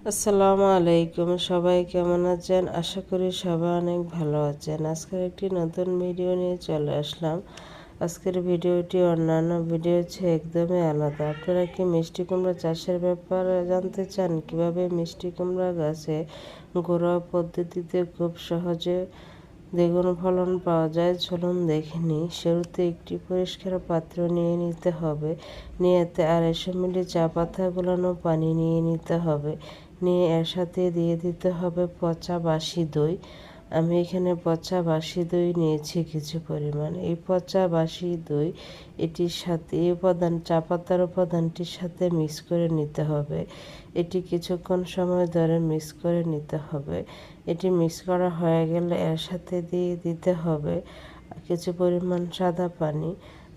আসসালামু আলাইকুম, সবাই কেমন আছেন? আশা করি সবাই অনেক ভালো আছেন। আজকের একটি নতুন ভিডিও নিয়ে চলে আসলাম। আজকের ভিডিওটি অন্যান্য ভিডিও হচ্ছে একদমই আলাদা। আপনারা কি মিষ্টি কুমড়া চাষের ব্যাপারে জানতে চান? কিভাবে মিষ্টি কুমড়া গাছে ঘরোয়া পদ্ধতিতে খুব সহজে দ্বিগুণ ফলন পাওয়া যায়? চলুন দেখে নিই। শুরুতে একটি পরিষ্কার পাত্র নিয়ে নিতে হবে। নিয়ে এতে 250 মিলি চা পাতা গুলানো পানি নিয়ে নিতে হবে। নিয়ে এর সাথে দিয়ে দিতে হবে পচা বাসি দই। আমি এখানে পচা বাসি দই নিয়েছি কিছু পরিমাণ। এই পচা বাসি দই এটির সাথে এই চা পাতার উপাদানটির সাথে মিক্স করে নিতে হবে। এটি কিছুক্ষণ সময় ধরে মিক্স করে নিতে হবে। এটি মিক্স করা হয়ে গেলে এর সাথে দিয়ে দিতে হবে কিছু পরিমাণ সাদা পানি।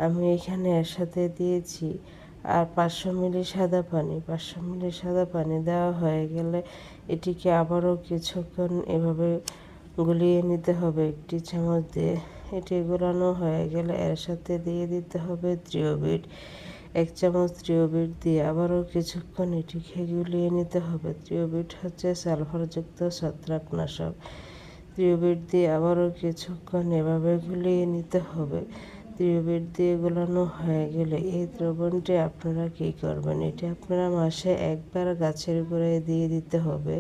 আমি এখানে এর সাথে দিয়েছি আর 500 মিলি সাদা পানি। 500 মিলি সাদা পানি দেওয়া হয়ে গেলে এটিকে আবারও কিছুক্ষণ এভাবে গুলিয়ে নিতে হবে একটি চামচ দিয়ে। এটি গোলানো হয়ে গেলে এর সাথে দিয়ে দিতে হবে থ্রিওবিট। 1 চামচ থ্রিওবিট দিয়ে আবারও কিছুক্ষণ এটিকে গুলিয়ে নিতে হবে। থ্রিওবিট হচ্ছে সালফারযুক্ত ছত্রাকনাশক। থ্রিওবিট দিয়ে আবারও কিছুক্ষণ এভাবে গুলিয়ে নিতে হবে। থ্রিওবিট দিয়ে গোলানো হয়ে গেলে এই দ্রবণটি আপনারা কী করবেন? এটি আপনারা মাসে একবার গাছের গোড়ায় দিয়ে দিতে হবে।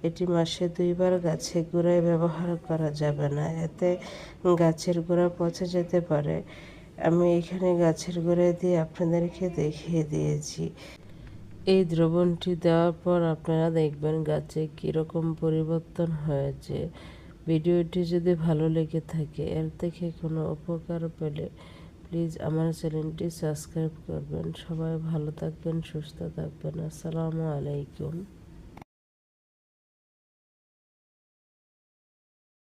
এটি মাসে 2 বার গাছের গোড়ায় ব্যবহার করা যাবে না, এতে গাছের গোড়া পচে যেতে পারে। আমি এখানে গাছের গোড়ায় দিয়ে আপনাদেরকে দেখিয়ে দিয়েছি। এই দ্রবণটি দেওয়ার পর আপনারা দেখবেন গাছে কীরকম পরিবর্তন হয়েছে। ভিডিওটি যদি ভালো লেগে থাকে, এর থেকে কোনো উপকার পেলে প্লিজ আমার চ্যানেলটি সাবস্ক্রাইব করবেন। সবাই ভালো থাকবেন, সুস্থ থাকবেন। আসসালামু আলাইকুম।